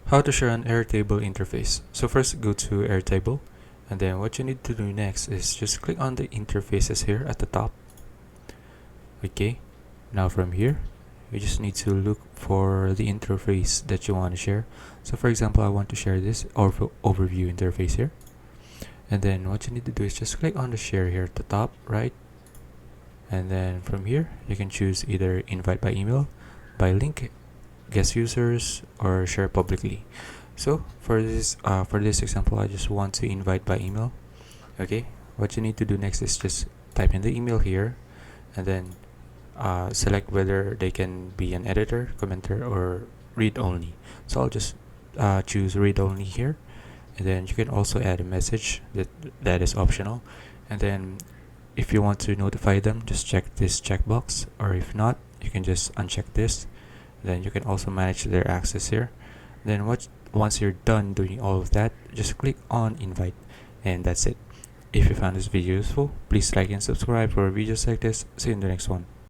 How to share an Airtable interface. So first go to Airtable, and then what you need to do next is just click on the interfaces here at the top. Okay, now from here you just need to look for the interface that you want to share. So for example, I want to share this overview interface here, and then what you need to do is just click on the share here at the top right, and then from here you can choose either invite by email, by link, guest users, or share publicly. So for this example, I just want to invite by email. Okay, what you need to do next is just type in the email here, and then select whether they can be an editor, commenter, or read only. So I'll just choose read only here, and then you can also add a message that is optional. And then if you want to notify them, just check this checkbox, or if not, you can just uncheck this. Then you can also manage their access here. Then once you're done doing all of that, just click on invite, and that's it. If you found this video useful, please like and subscribe for videos like this. See you in the next one.